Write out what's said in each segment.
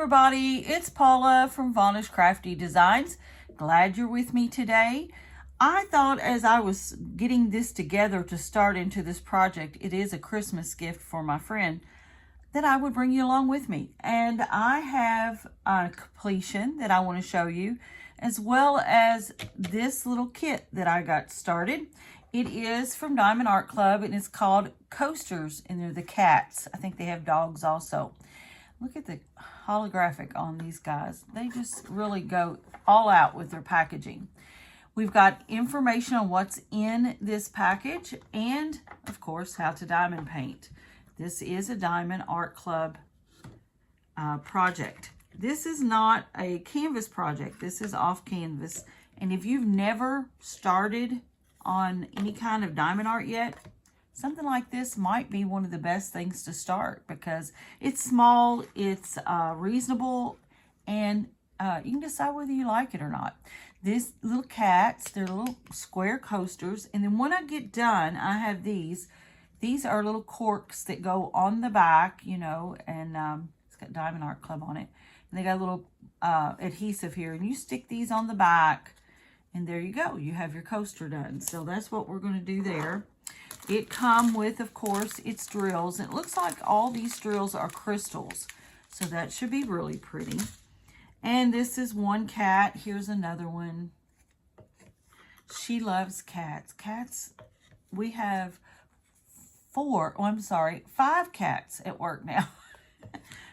everybody, it's Paula from Vanish Crafty Designs. Glad you're with me today. I thought as I was getting this together to start into this project, it is a Christmas gift for my friend, that I would bring you along with me. And I have a completion that I want to show you, as well as this little kit that I got started. It is from Diamond Art Club and it's called Coasters, and they're the cats. I think they have dogs also. Look at the holographic on these guys. They just really go all out with their packaging. We've got information on what's in this package and, of course, how to diamond paint. This is a Diamond Art Club project. This is not a canvas project. This is off canvas. And if you've never started on any kind of diamond art yet, something like this might be one of the best things to start because it's small, it's reasonable, and you can decide whether you like it or not. These little cats, they're little square coasters, and then when I get done, I have these. These are little corks that go on the back, you know, and it's got Diamond Art Club on it. And they got a little adhesive here, and you stick these on the back, and there you go. You have your coaster done. So that's what we're going to do there. It come with, of course, its drills. It looks like all these drills are crystals, so that should be really pretty. And this is one cat. Here's another one. She loves cats. Cats, we have 5 cats at work now.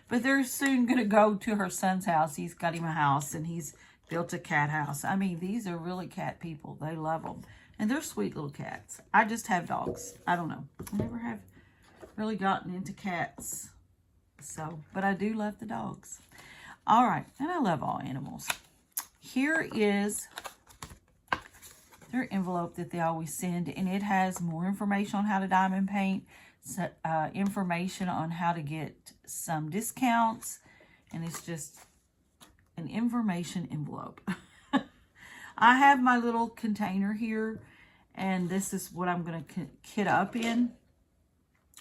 But they're soon going to go to her son's house. He's got him a house, and he's built a cat house. I mean, these are really cat people. They love them. And they're sweet little cats. I just have dogs. I don't know. I never have really gotten into cats. So, but I do love the dogs. All right. And I love all animals. Here is their envelope that they always send. And it has more information on how to diamond paint. Information on how to get some discounts. And it's just an information envelope. I have my little container here, and this is what I'm going to kit up in.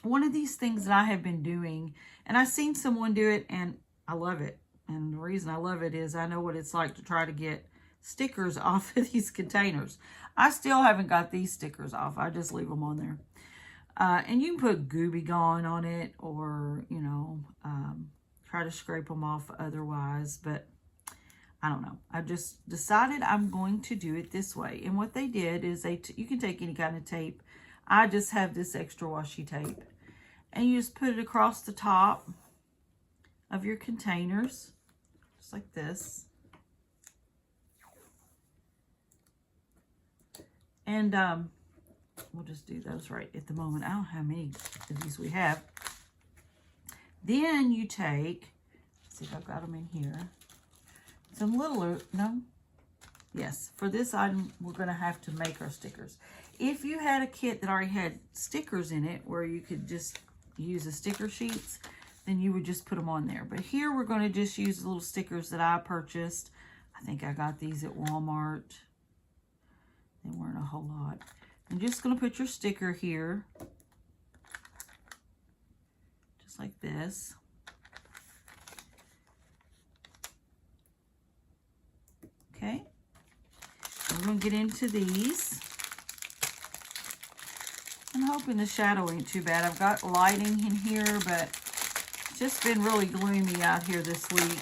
One of these things that I have been doing, and I've seen someone do it, and I love it. And the reason I love it is I know what it's like to try to get stickers off of these containers. I still haven't got these stickers off. I just leave them on there. And you can put Gooby Gone on it, or, you know, try to scrape them off otherwise, but I don't know. I just decided I'm going to do it this way. And what they did is you can take any kind of tape. I just have this extra washi tape. And you just put it across the top of your containers. Just like this. And we'll just do those right at the moment. I don't know how many of these we have. Then you take, let's see if I've got them in here. Some littler, no? Yes, for this item, we're going to have to make our stickers. If you had a kit that already had stickers in it, where you could just use the sticker sheets, then you would just put them on there. But here, we're going to just use the little stickers that I purchased. I think I got these at Walmart. They weren't a whole lot. I'm just going to put your sticker here. Just like this. Okay, I'm going to get into these. I'm hoping the shadow ain't too bad. I've got lighting in here, but it's just been really gloomy out here this week.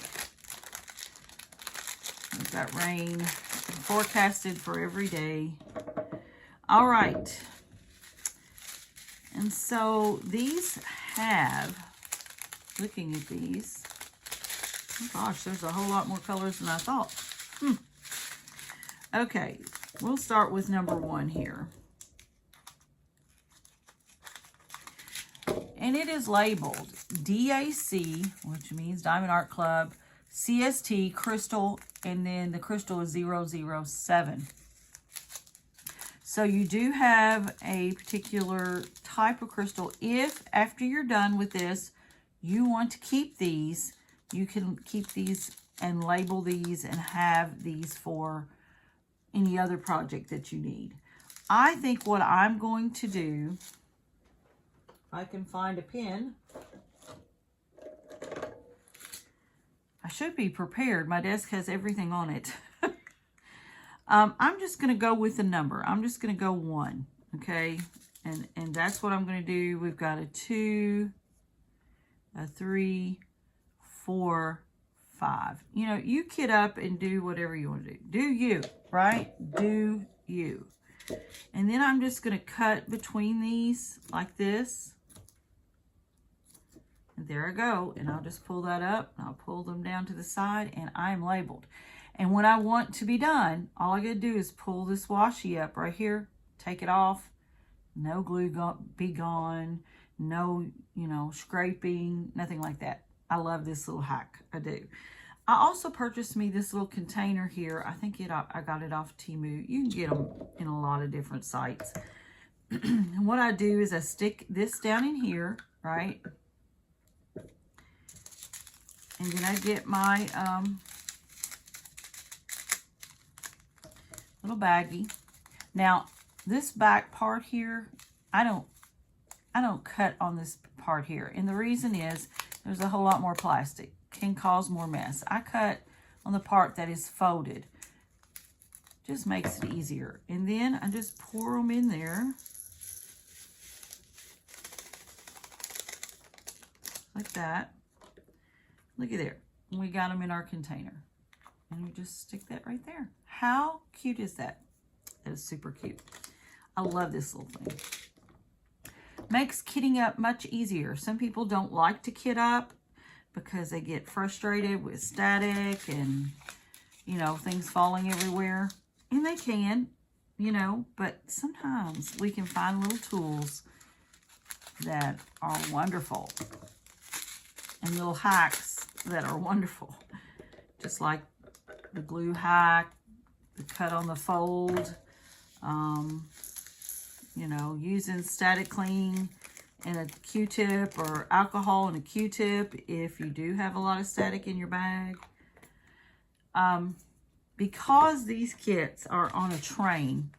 We've got rain forecasted for every day. All right. And so these have, looking at these, oh gosh, there's a whole lot more colors than I thought. Okay, we'll start with number 1 here. And it is labeled DAC, which means Diamond Art Club, CST, Crystal, and then the crystal is 007. So you do have a particular type of crystal. If, after you're done with this, you want to keep these, you can keep these and label these and have these for any other project that you need. I think what I'm going to do, if I can find a pen, I should be prepared. My desk has everything on it. I'm just going to go with the number. I'm just going to go 1, okay? And that's what I'm going to do. We've got a 2, a 3, 4, 5. You know, you kit up and do whatever you want to do. Do you, right? Do you. And then I'm just going to cut between these like this. And there I go. And I'll just pull that up. And I'll pull them down to the side. And I'm labeled. And when I want to be done, all I got to do is pull this washi up right here. Take it off. No glue be gone. No, you know, scraping. Nothing like that. I love this little hack. I do. I also purchased me this little container here. I think I got it off Temu. You can get them in a lot of different sites. And what I do is I stick this down in here, right? And then I get my little baggie. Now, this back part here, I don't cut on this part here. And the reason is there's a whole lot more plastic. Can cause more mess. I cut on the part that is folded. Just makes it easier. And then I just pour them in there. Like that. Look at there. We got them in our container. And we just stick that right there. How cute is that? That is super cute. I love this little thing. Makes kitting up much easier. Some people don't like to kit up because they get frustrated with static and, you know, things falling everywhere. And they can, you know, but sometimes we can find little tools that are wonderful. And little hacks that are wonderful. Just like the glue hack, the cut on the fold, you know, using static clean and a Q-tip or alcohol and a Q-tip if you do have a lot of static in your bag. Because these kits are on a train,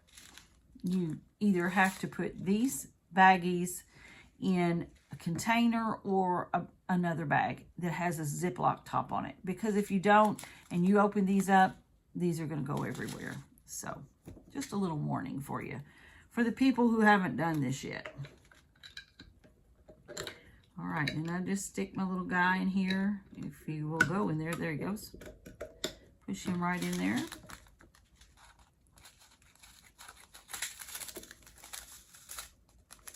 you either have to put these baggies in a container or another bag that has a Ziploc top on it. Because if you don't and you open these up, these are going to go everywhere. So just a little warning for you. For the people who haven't done this yet. All right, and I just stick my little guy in here. If he will go in there, there he goes. Push him right in there.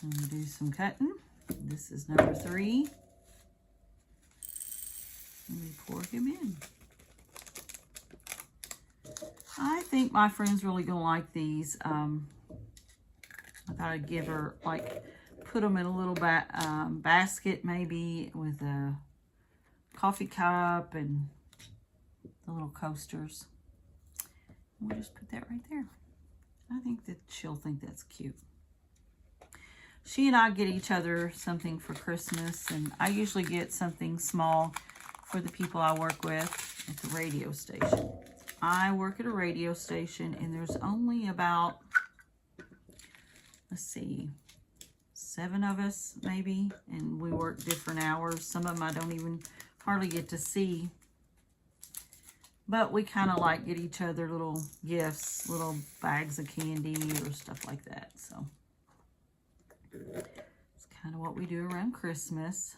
And do some cutting. This is number 3. Let me pour him in. I think my friend's really gonna like these. I thought I'd give her, like, put them in a little basket maybe with a coffee cup and the little coasters. And we'll just put that right there. I think that she'll think that's cute. She and I get each other something for Christmas, and I usually get something small for the people I work with at the radio station. I work at a radio station, and there's only about, let's see, 7 of us maybe, and we work different hours. Some of them I don't even hardly get to see, but we kind of like get each other little gifts, little bags of candy or stuff like that. So it's kind of what we do around Christmas.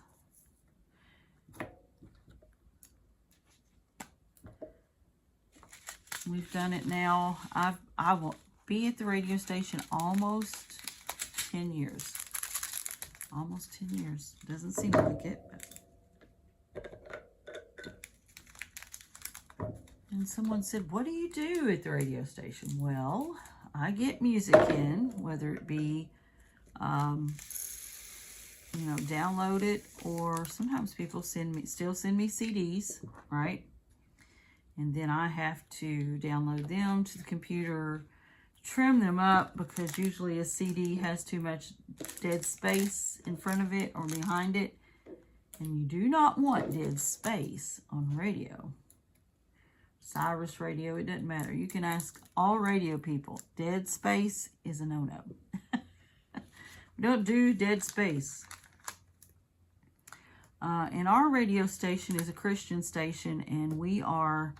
We've done it now. I will be at the radio station almost 10 years. Almost 10 years. Doesn't seem like it. And someone said, what do you do at the radio station? Well, I get music in, whether it be, you know, download it, or sometimes people still send me CDs, right? And then I have to download them to the computer, trim them up, because usually a CD has too much dead space in front of it or behind it. And you do not want dead space on radio. Cyrus Radio, it doesn't matter. You can ask all radio people. Dead space is a no-no. We don't do dead space. And our radio station is a Christian station, and we are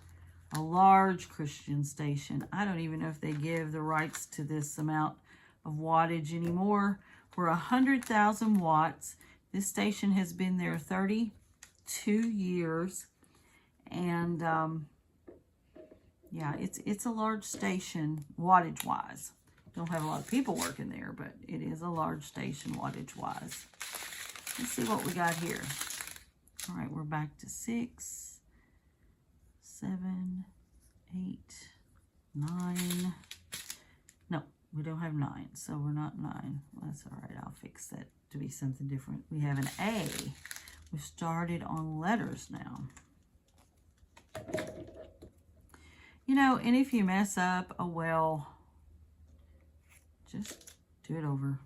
a large Christian station. I don't even know if they give the rights to this amount of wattage anymore. We're 100,000 watts. This station has been there 32 years. And yeah, it's a large station wattage-wise. Don't have a lot of people working there, but it is a large station wattage-wise. Let's see what we got here. All right, we're back to 6, 7, 8, 9. No, we don't have 9, so we're not 9. That's all right. I'll fix that to be something different. We have an A. We started on letters now. You know, and if you mess up, oh well, just do it over.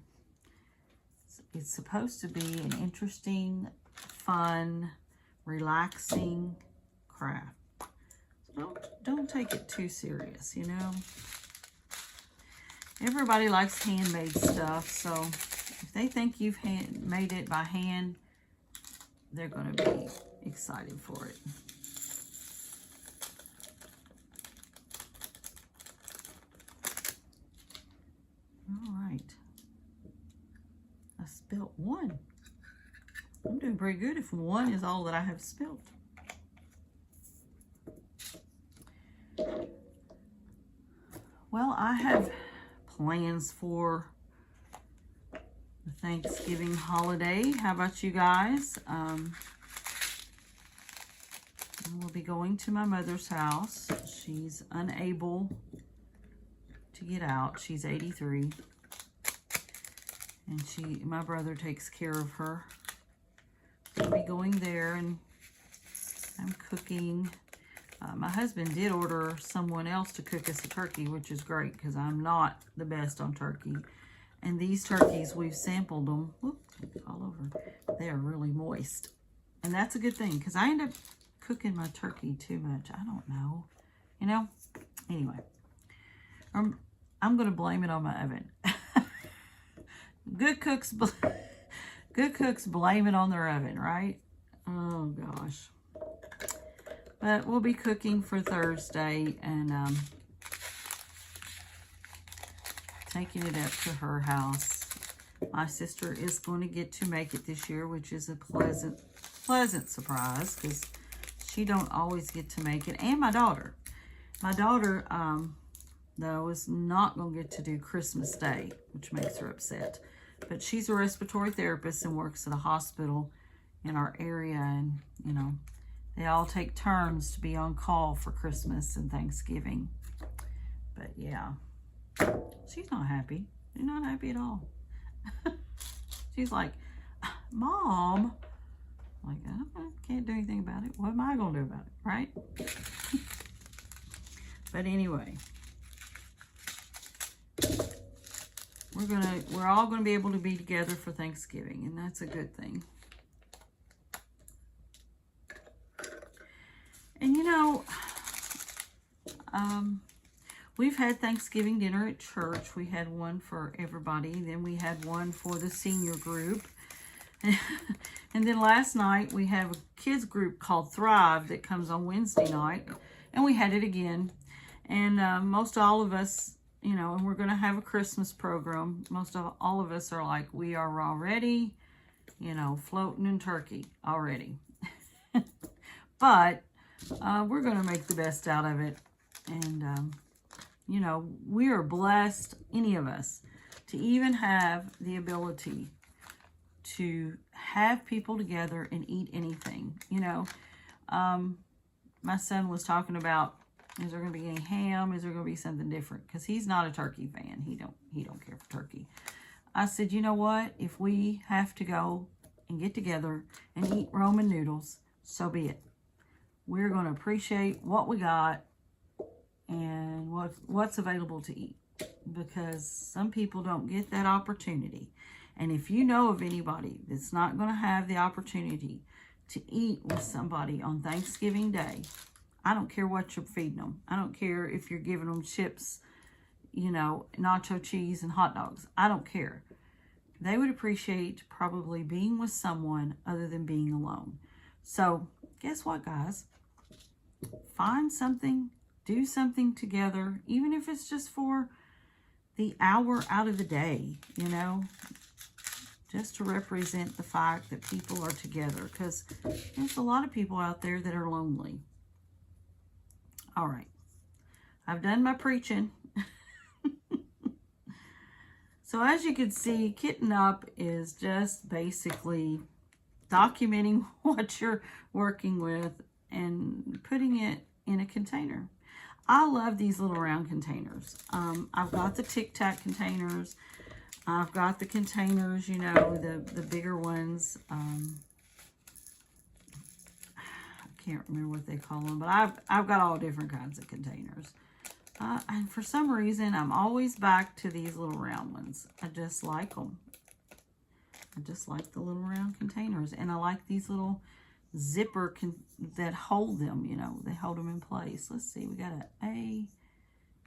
It's supposed to be an interesting, fun, relaxing craft. Don't take it too serious, you know. Everybody likes handmade stuff, so if they think you've made it by hand, they're going to be excited for it. All right. I spelled 1. I'm doing pretty good if 1 is all that I have spelled. Well, I have plans for the Thanksgiving holiday. How about you guys? We'll be going to my mother's house. She's unable to get out. She's 83. And my brother takes care of her. I'll be going there, and I'm cooking. My husband did order someone else to cook us a turkey, which is great because I'm not the best on turkey. And these turkeys, we've sampled them. Whoop, all over. They are really moist. And that's a good thing because I end up cooking my turkey too much. I don't know. You know? Anyway. I'm going to blame it on my oven. Good cooks blame it on their oven, right? Oh, gosh. But we'll be cooking for Thursday and taking it up to her house. My sister is going to get to make it this year, which is a pleasant surprise because she don't always get to make it. And my daughter. My daughter, though, is not going to get to do Christmas Day, which makes her upset. But she's a respiratory therapist and works at a hospital in our area. And, you know, they all take turns to be on call for Christmas and Thanksgiving. But, yeah, she's not happy. She's not happy at all. She's like, Mom. I'm like, I can't do anything about it. What am I going to do about it, right? But anyway, we're all gonna be able to be together for Thanksgiving, and that's a good thing. And you know, we've had Thanksgiving dinner at church. We had one for everybody. Then we had one for the senior group. And then last night we have a kids group called Thrive that comes on Wednesday night, and we had it again. And most all of us, you know, and we're going to have a Christmas program. All of us are like, we are already, you know, floating in turkey already. But we're going to make the best out of it. And, you know, we are blessed, any of us, to even have the ability to have people together and eat anything. You know, my son was talking about, is there going to be any ham? Is there going to be something different? Because he's not a turkey fan. He don't care for turkey. I said, you know what? If we have to go and get together and eat Roman noodles, so be it. We're going to appreciate what we got and what's available to eat. Because some people don't get that opportunity. And if you know of anybody that's not going to have the opportunity to eat with somebody on Thanksgiving Day, I don't care what you're feeding them. I don't care if you're giving them chips, you know, nacho cheese and hot dogs. I don't care. they would appreciate probably being with someone other than being alone. So guess what, guys? Find something, do something together, even if it's just for the hour out of the day, you know, just to represent the fact that people are together, because there's a lot of people out there that are lonely. All right, I've done my preaching. So as you can see, Kitten Up is just basically documenting what you're working with and putting it in a container. I love these little round containers. I've got the Tic Tac containers. I've got the containers, you know, the bigger ones. I can't remember what they call them, but I've got all different kinds of containers. And for some reason, I'm always back to these little round ones. I just like them. I just like the little round containers. And I like these little zipper that hold them, you know. They hold them in place. Let's see. We got an A.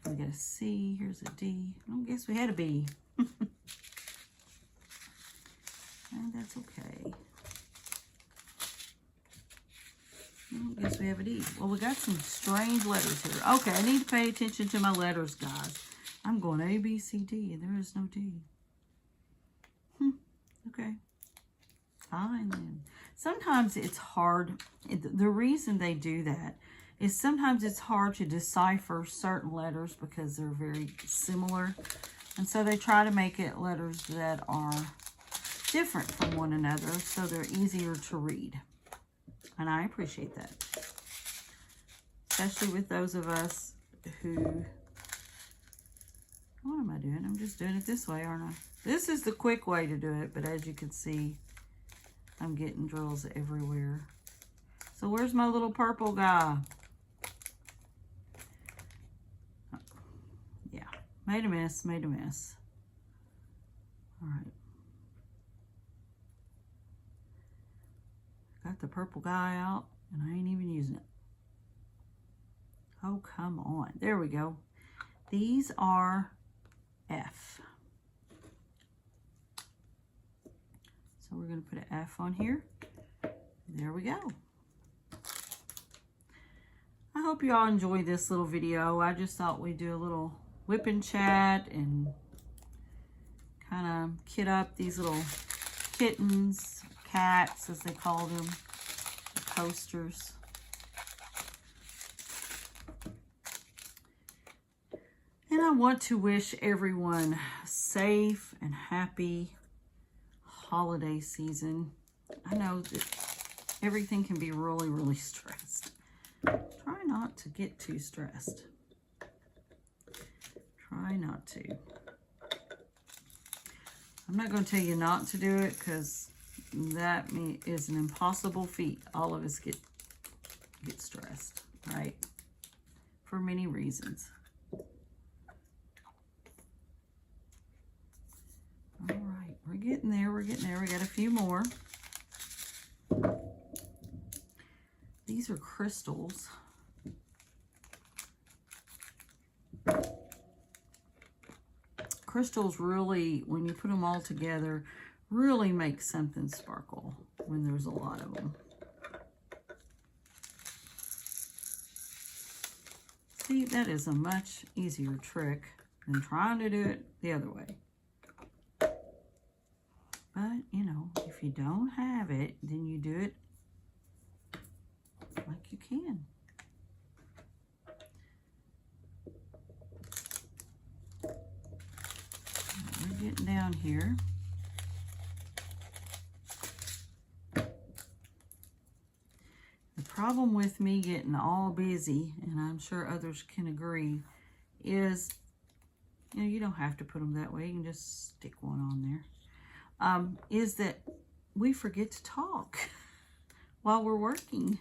We got a C. Here's a D. I guess we had a B. And that's okay. I guess we have a D. Well, we got some strange letters here. Okay, I need to pay attention to my letters, guys. I'm going A, B, C, D, and there is no D. Okay. Fine, then. Sometimes it's hard. The reason they do that is sometimes it's hard to decipher certain letters because they're very similar. And so they try to make it letters that are different from one another so they're easier to read. And I appreciate that. Especially with those of us who... What am I doing? I'm just doing it this way, aren't I? This is the quick way to do it, but as you can see, I'm getting drills everywhere. So where's my little purple guy? Yeah, made a mess, made a mess. All right. Got the purple guy out, and I ain't even using it. Oh, come on. There we go. These are F. So we're going to put an F on here. There we go. I hope you all enjoyed this little video. I just thought we'd do a little WIP Chat and kind of kit up these little kittens, cats as they call them, the coasters. And I want to wish everyone a safe and happy holiday season. I know that everything can be really, really stressed. Try not to get too stressed. Try not to. I'm not going to tell you not to do it because that is an impossible feat. All of us get stressed, right? For many reasons. All right, we're getting there, we're getting there. We got a few more. These are crystals. Crystals really, when you put them all together, really make something sparkle when there's a lot of them. See, that is a much easier trick than trying to do it the other way. But, you know, if you don't have it, then you do it like you can. We're getting down here. The problem with me getting all busy, and I'm sure others can agree, is, you know, you don't have to put them that way. You can just stick one on there. Is that we forget to talk while we're working.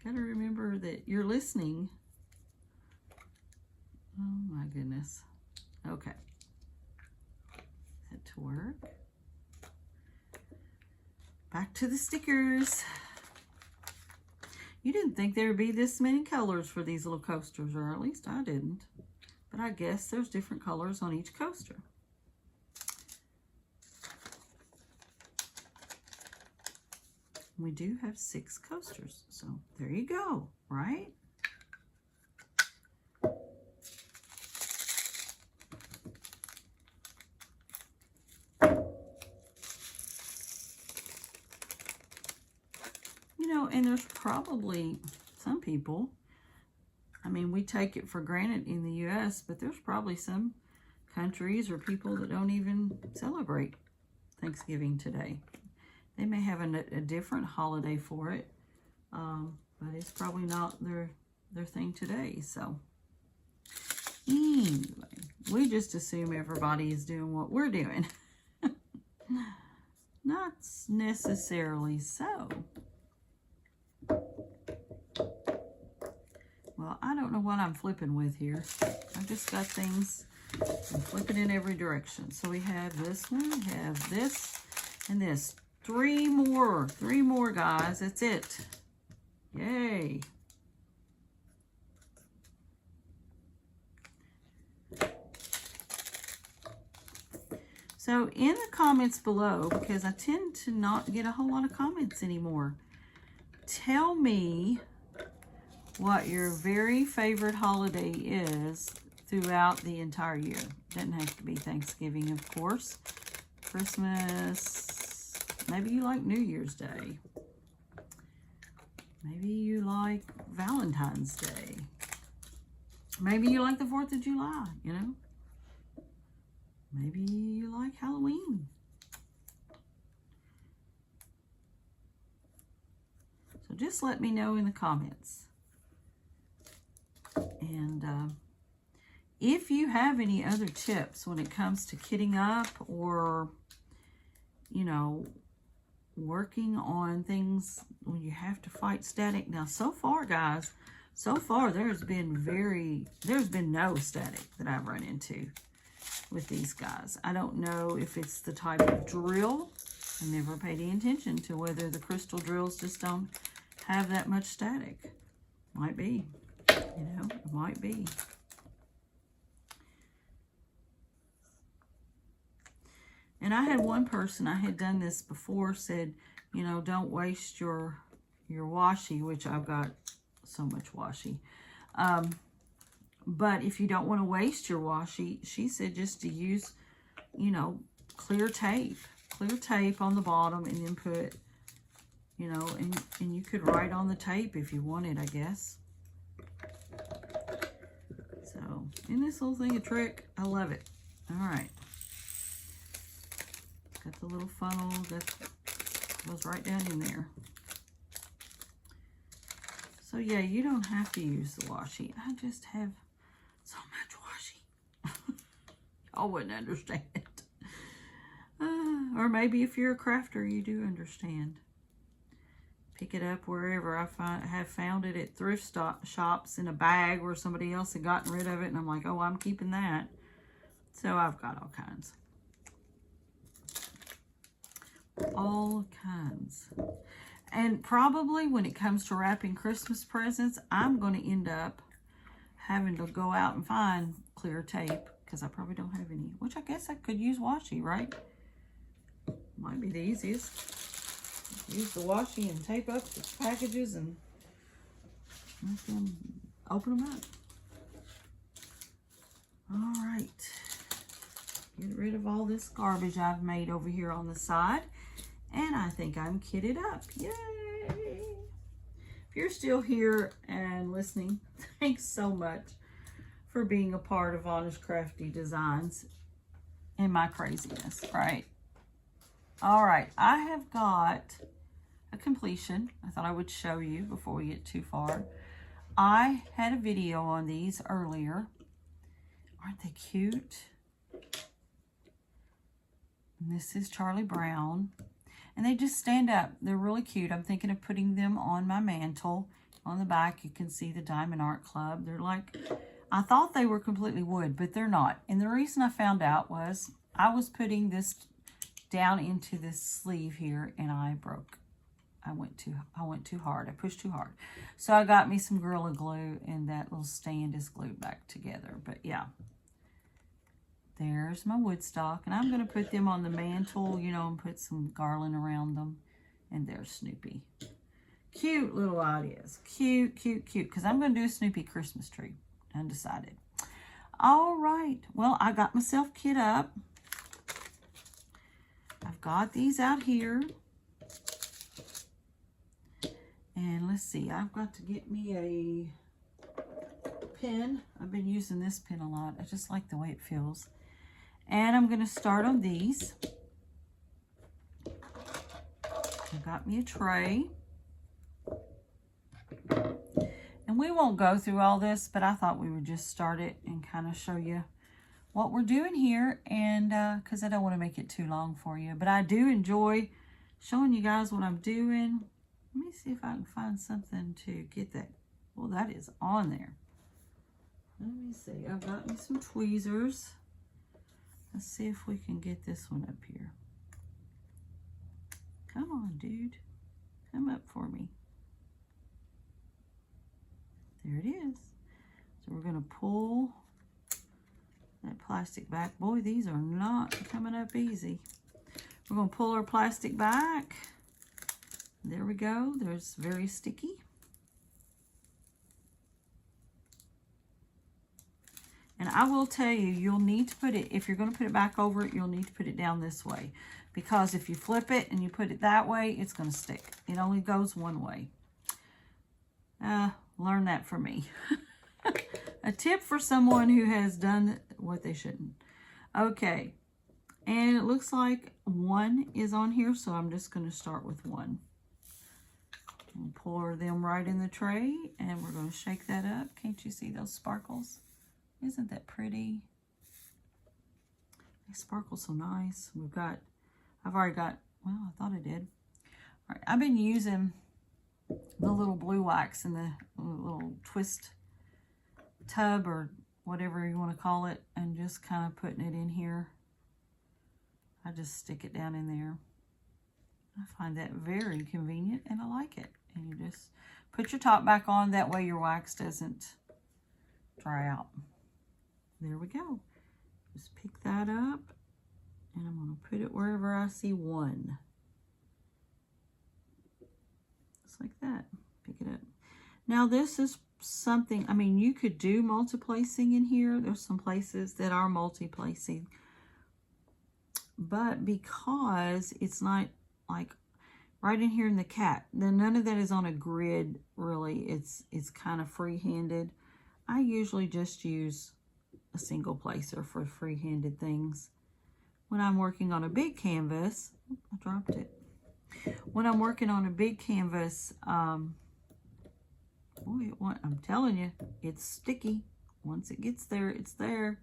Gotta remember that you're listening. Oh my goodness. Okay. That to work. Back to the stickers. You didn't think there would be this many colors for these little coasters, or at least I didn't. But I guess there's different colors on each coaster. We do have 6 coasters, so there you go, right? You know, and there's probably some people, I mean, we take it for granted in the U.S., but there's probably some countries or people that don't even celebrate Thanksgiving today. They may have a different holiday for it, but it's probably not their thing today. So anyway, we just assume everybody is doing what we're doing. Not necessarily so. Well, I don't know what I'm flipping with here. I've just got things, I'm flipping in every direction. So we have this one, we have this, and this. 3 more, guys. That's it. Yay. So in the comments below, because I tend to not get a whole lot of comments anymore, tell me what your very favorite holiday is throughout the entire year. Doesn't have to be Thanksgiving, of course. Christmas. Maybe you like New Year's Day. Maybe you like Valentine's Day. Maybe you like the 4th of July, you know. Maybe you like Halloween. So just let me know in the comments. And if you have any other tips when it comes to kitting up or, you know, working on things when you have to fight static. Now, so far, guys, there's been no static that I've run into with these guys. I don't know if it's the type of drill. I never paid any attention to whether the crystal drills just don't have that much static. Might be, you know, it might be. And I had one person, I had done this before, said, you know, don't waste your washi, which I've got so much washi. But if you don't want to waste your washi, she said just to use, you know, clear tape on the bottom, and then put, you know, and you could write on the tape if you wanted, I guess. So, isn't this little thing a trick? I love it. All right. Got the little funnel that goes right down in there. So yeah, you don't have to use the washi. I just have so much washi. Y'all wouldn't understand. Or maybe if you're a crafter, you do understand. Pick it up wherever. I have found it at thrift shops in a bag where somebody else had gotten rid of it, and I'm like, oh, I'm keeping that. So I've got all kinds. All kinds. And probably when it comes to wrapping Christmas presents, I'm going to end up having to go out and find clear tape, because I probably don't have any, which I guess I could use washi, right? Might be the easiest. Use the washi and tape up the packages and open them up. All right. Get rid of all this garbage I've made over here on the side. And I think I'm kitted up. Yay! If you're still here and listening, thanks so much for being a part of Honest Crafty Designs and my craziness, right? All right, I have got a completion. I thought I would show you before we get too far. I had a video on these earlier. Aren't they cute? And this is Charlie Brown. And they just stand up. They're really cute. I'm thinking of putting them on my mantle. On the back, you can see the Diamond Art Club. They're like, I thought they were completely wood, but they're not. And the reason I found out was I was putting this down into this sleeve here, and I broke. I went too hard. I pushed too hard. So I got me some Gorilla Glue, and that little stand is glued back together. But yeah. There's my wood stock, and I'm going to put them on the mantle, you know, and put some garland around them And there's Snoopy. Cute little ideas. Cute, cute, cute. Because I'm going to do a Snoopy Christmas tree. Undecided. All right. Well, I got myself kit up. I've got these out here. And let's see. I've got to get me a pen. I've been using this pen a lot. I just like the way it feels. And I'm going to start on these. I got me a tray. And we won't go through all this, but I thought we would just start it and kind of show you what we're doing here. And because I don't want to make it too long for you. But I do enjoy showing you guys what I'm doing. Let me see if I can find something to get that. Well, that is on there. Let me see. I've got me some tweezers. Let's see if we can get this one up here. Come on, dude. Come up for me. There it is. So we're going to pull that plastic back. Boy, these are not coming up easy. We're going to pull our plastic back. There we go. There's very sticky. And I will tell you, you'll need to put it, if you're going to put it back over it, you'll need to put it down this way. Because if you flip it and you put it that way, it's going to stick. It only goes one way. Learn that from me. A tip for someone who has done what they shouldn't. Okay. And it looks like 1 is on here, so I'm just going to start with 1. We'll pour them right in the tray, and we're going to shake that up. Can't you see those sparkles? Isn't that pretty? They sparkle so nice. I've already got, well, I thought I did. All right, I've been using the little blue wax in the little twist tub or whatever you want to call it, and just kind of putting it in here. I just stick it down in there. I find that very convenient, and I like it. And you just put your top back on. That way your wax doesn't dry out. There we go. Just pick that up, and I'm going to put it wherever I see 1. Just like that. Pick it up. Now this is something, I mean, you could do multi-placing in here. There's some places that are multi-placing. But because it's not like right in here in the cat, then none of that is on a grid, really. It's kind of free-handed. I usually just use a single placer for free-handed things. When I'm working on a big canvas, I dropped it. When I'm working on a big canvas, I'm telling you, it's sticky. Once it gets there, it's there.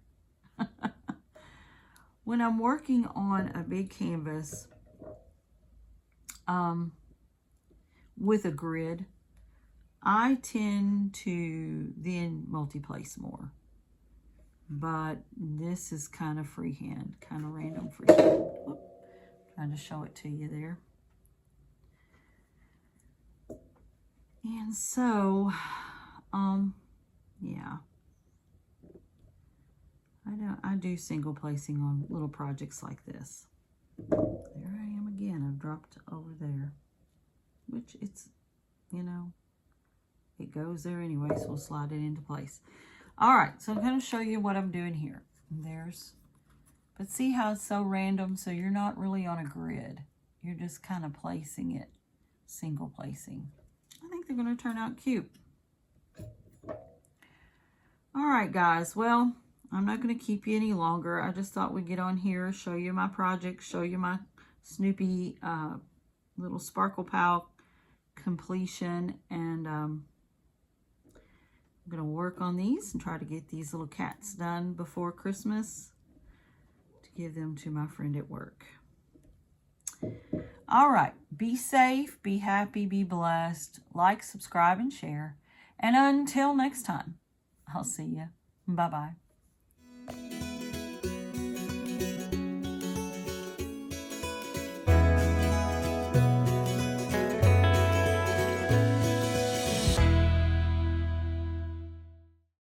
When I'm working on a big canvas with a grid, I tend to then multi-place more. But this is kind of freehand, kind of random freehand. Whoop. Trying to show it to you there. And so, yeah. I do single placing on little projects like this. There I am again. I've dropped over there. Which it's, you know, it goes there anyway, so we'll slide it into place. All right, so I'm going to show you what I'm doing here. But see how it's so random? So you're not really on a grid. You're just kind of placing it, single placing. I think they're going to turn out cute. All right, guys. Well, I'm not going to keep you any longer. I just thought we'd get on here, show you my project, show you my Snoopy little Sparkle Pal completion. And I'm going to work on these and try to get these little cats done before Christmas to give them to my friend at work. All right. Be safe, be happy, be blessed. Like, subscribe, and share. And until next time, I'll see you. Bye-bye.